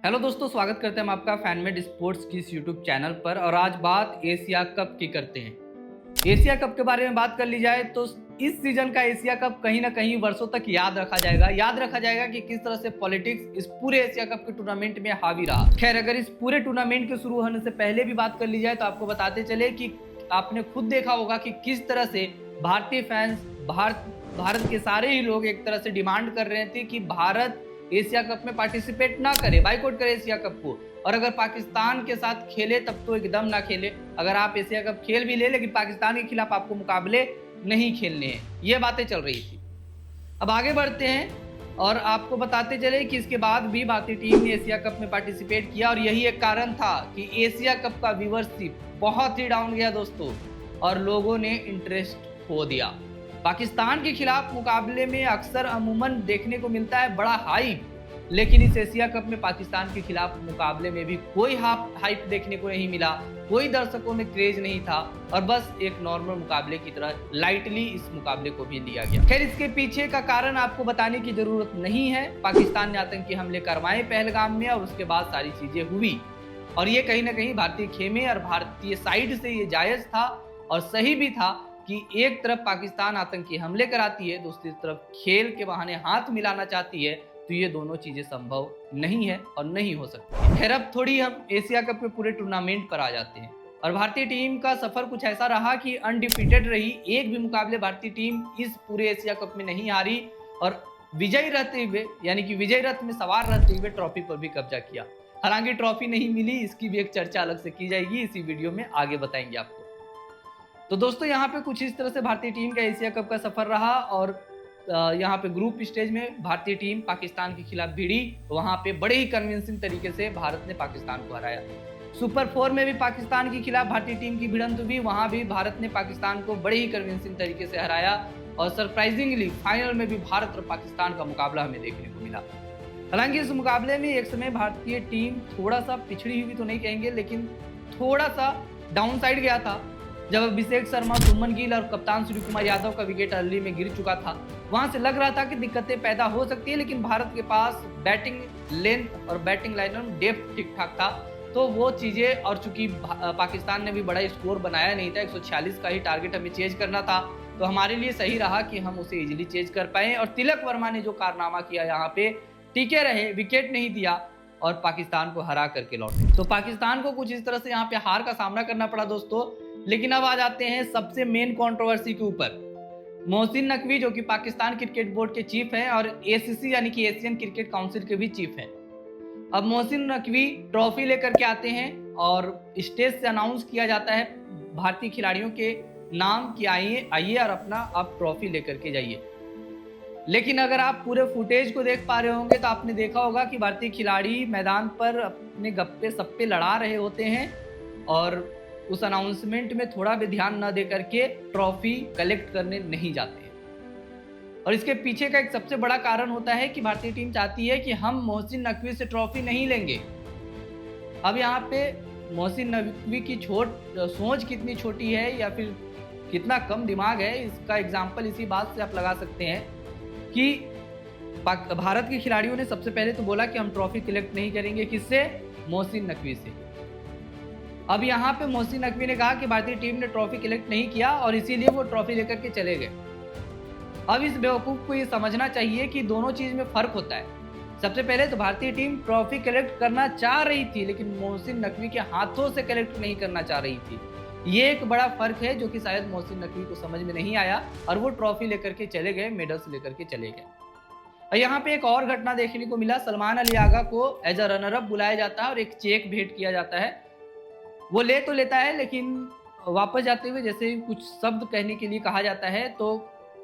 Hello दोस्तों, स्वागत करते हैं हम आपका फैनमेड स्पोर्ट्स की इस यूट्यूब चैनल पर। और आज बात एशिया कप की करते हैं। एशिया कप के बारे में बात कर ली जाए तो इस सीजन का एशिया कप कहीं ना कहीं वर्षों तक याद रखा जाएगा कि किस तरह से पॉलिटिक्स इस पूरे एशिया कप के टूर्नामेंट में हावी रहा। खैर, अगर इस पूरे टूर्नामेंट के शुरू होने से पहले भी बात कर ली जाए तो आपको बताते चले कि आपने खुद देखा होगा कि किस तरह से भारतीय फैंस, भारत के सारे ही लोग एक तरह से डिमांड कर रहे थे कि भारत एशिया कप में पार्टिसिपेट ना करे, बाइकआउट करे एशिया कप को। और अगर पाकिस्तान के साथ खेले तब तो एकदम ना खेले। अगर आप एशिया कप खेल भी ले लेकिन पाकिस्तान के खिलाफ आपको मुकाबले नहीं खेलने हैं, ये बातें चल रही थी। अब आगे बढ़ते हैं और आपको बताते चले कि इसके बाद भी भारतीय टीम ने एशिया कप में पार्टिसिपेट किया और यही एक कारण था कि एशिया कप का व्यूअरशिप बहुत ही डाउन गया दोस्तों, और लोगों ने इंटरेस्ट खो दिया। पाकिस्तान के खिलाफ मुकाबले में अक्सर अमूमन देखने को मिलता है बड़ा हाइप, लेकिन इस एशिया कप में पाकिस्तान के खिलाफ मुकाबले में भी कोई हाइप देखने को नहीं मिला, कोई दर्शकों में क्रेज नहीं था और बस एक नॉर्मल मुकाबले की तरह लाइटली इस मुकाबले को भी लिया गया। खैर, इसके पीछे का कारण आपको बताने की जरूरत नहीं है। पाकिस्तान ने आतंकी हमले करवाए पहलगाम में और उसके बाद सारी चीजें हुई, और ये कहीं ना कहीं भारतीय खेमे और भारतीय साइड से ये जायज था और सही भी था कि एक तरफ पाकिस्तान आतंकी हमले कराती है, दूसरी तरफ खेल के बहाने हाथ मिलाना चाहती है, तो ये दोनों चीजें संभव नहीं है और नहीं हो सकती। खैर, अब थोड़ी हम एशिया कप के पूरे टूर्नामेंट पर आ जाते हैं। और भारतीय टीम का सफर कुछ ऐसा रहा कि अनडिफीटेड रही। एक भी मुकाबले भारतीय टीम इस पूरे एशिया कप में नहीं हारी और विजयी रहते हुए, यानी कि विजय रथ में सवार रहते हुए ट्रॉफी पर भी कब्जा किया। हालांकि ट्रॉफी नहीं मिली, इसकी भी एक चर्चा अलग से की जाएगी, इसी वीडियो में आगे बताएंगे आपको। तो दोस्तों, यहाँ पे कुछ इस तरह से भारतीय टीम का एशिया कप का सफर रहा। और यहाँ पे ग्रुप स्टेज में भारतीय टीम पाकिस्तान के खिलाफ भिड़ी, वहाँ पे बड़े ही कन्विंसिंग तरीके से भारत ने पाकिस्तान को हराया। सुपर 4 में भी पाकिस्तान के खिलाफ भारतीय टीम की भिड़ंत हुई, वहाँ भी भारत ने पाकिस्तान को बड़े ही कन्विंसिंग तरीके से हराया। और सरप्राइजिंगली फाइनल में भी भारत और पाकिस्तान का मुकाबला हमें देखने को मिला। हालांकि इस मुकाबले में एक समय भारतीय टीम थोड़ा सा पिछड़ी हुई तो नहीं कहेंगे, लेकिन थोड़ा सा डाउन साइड गया था। जब अभिषेक शर्मा, सुमन गिल और कप्तान सूर्यकुमार यादव का विकेट अर्ली में गिर चुका था, वहां से लग रहा था कि दिक्कतें पैदा हो सकती है, लेकिन भारत के पास बैटिंग लेंथ और बैटिंग लाइनअप डेप्थ ठीक ठाक था, तो वो चीजें। और चूंकि पाकिस्तान ने भी बड़ा स्कोर बनाया नहीं था, 146 का ही टारगेट हमें चेज करना था, तो हमारे लिए सही रहा कि हम उसे इजिली चेज कर पाए। और तिलक वर्मा ने जो कारनामा किया, यहाँ पे टिके रहे, विकेट नहीं दिया और पाकिस्तान को हरा करके लौटे। तो पाकिस्तान को कुछ इस तरह से यहाँ पे हार का सामना करना पड़ा दोस्तों। लेकिन अब आ जाते हैं सबसे मेन कंट्रोवर्सी के ऊपर। मोहसिन नकवी, जो कि पाकिस्तान क्रिकेट बोर्ड के चीफ हैं और एसीसी यानी कि एशियन क्रिकेट काउंसिल के भी चीफ हैं। अब मोहसिन नकवी ट्रॉफी लेकर के आते हैं और स्टेज से अनाउंस किया जाता है भारतीय खिलाड़ियों के नाम कि आइए और अपना आप ट्रॉफी लेकर के जाइए। लेकिन अगर आप पूरे फुटेज को देख पा रहे होंगे तो आपने देखा होगा कि भारतीय खिलाड़ी मैदान पर अपने गप्पे सप्पे लड़ा रहे होते हैं और उस अनाउंसमेंट में थोड़ा भी ध्यान न दे करके ट्रॉफी कलेक्ट करने नहीं जाते हैं। और इसके पीछे का एक सबसे बड़ा कारण होता है कि भारतीय टीम चाहती है कि हम मोहसिन नकवी से ट्रॉफी नहीं लेंगे। अब यहाँ पे मोहसिन नकवी की सोच कितनी छोटी है या फिर कितना कम दिमाग है, इसका एग्जाम्पल इसी बात से आप लगा सकते हैं कि भारत के खिलाड़ियों ने सबसे पहले तो बोला कि हम ट्रॉफी कलेक्ट नहीं करेंगे। किससे? मोहसिन नकवी से। अब यहाँ पे मोहसिन नकवी ने कहा कि भारतीय टीम ने ट्रॉफी कलेक्ट नहीं किया और इसीलिए वो ट्रॉफी लेकर के चले गए। अब इस बेवकूफ को ये समझना चाहिए कि दोनों चीज में फर्क होता है। सबसे पहले तो भारतीय टीम ट्रॉफी कलेक्ट करना चाह रही थी, लेकिन मोहसिन नकवी के हाथों से कलेक्ट नहीं करना चाह रही थी। ये एक बड़ा फर्क है जो कि शायद मोहसिन नकवी को समझ में नहीं आया और वो ट्रॉफी लेकर के चले गए, मेडल्स लेकर के चले गए। और यहाँ पे एक और घटना देखने को मिला। सलमान अली आगा को एज अ रनर अप बुलाया जाता है और एक चेक भेंट किया जाता है। वो ले तो लेता है, लेकिन वापस जाते हुए जैसे कुछ शब्द कहने के लिए कहा जाता है तो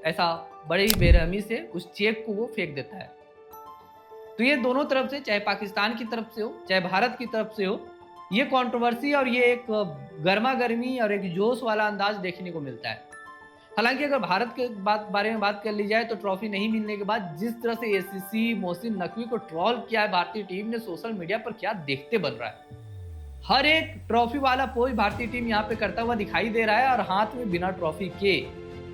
ऐसा बड़े ही बेरहमी से उस चेक को वो फेंक देता है। तो ये दोनों तरफ से, चाहे पाकिस्तान की तरफ से हो चाहे भारत की तरफ से हो, ये कंट्रोवर्सी और ये एक गर्मा गर्मी और एक जोश वाला अंदाज देखने को मिलता है। हालांकि अगर भारत के बारे में बात कर ली जाए तो ट्रॉफी नहीं मिलने के बाद जिस तरह से एसीसी मोहसिन नकवी को ट्रोल किया है भारतीय टीम ने सोशल मीडिया पर, क्या देखते बन रहा है। हर एक ट्रॉफी वाला पोज भारतीय टीम यहाँ पे करता हुआ दिखाई दे रहा है और हाथ में बिना ट्रॉफी के।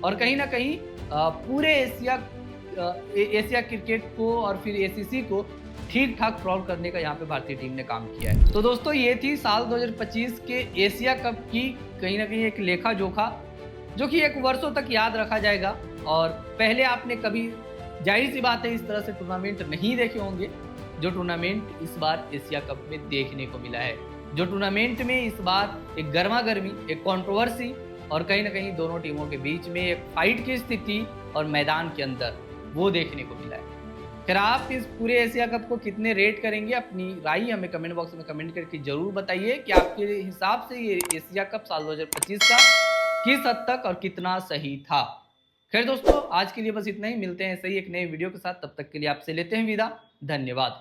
और कहीं ना कहीं पूरे एशिया क्रिकेट को और फिर एसीसी को ठीक ठाक सॉल्व करने का यहाँ पे भारतीय टीम ने काम किया है। तो दोस्तों ये थी साल 2025 के एशिया कप की कहीं ना कहीं एक लेखा जोखा, जो कि एक वर्षों तक याद रखा जाएगा। और पहले आपने कभी, जाहिर सी बात है, इस तरह से टूर्नामेंट नहीं देखे होंगे जो टूर्नामेंट इस बार एशिया कप में देखने को मिला है। जो टूर्नामेंट में इस बार एक गर्मा गर्मी, एक कंट्रोवर्सी और कहीं ना कहीं दोनों टीमों के बीच में एक फाइट की स्थिति और मैदान के अंदर वो देखने को मिला है। फिर आप इस पूरे एशिया कप को कितने रेट करेंगे, अपनी राय हमें कमेंट बॉक्स में कमेंट करके जरूर बताइए कि आपके हिसाब से ये एशिया कप साल 2025 का किस हद तक और कितना सही था। खैर दोस्तों, आज के लिए बस इतना ही। मिलते हैं ऐसे ही एक नए वीडियो के साथ, तब तक के लिए आपसे लेते हैं विदा। धन्यवाद।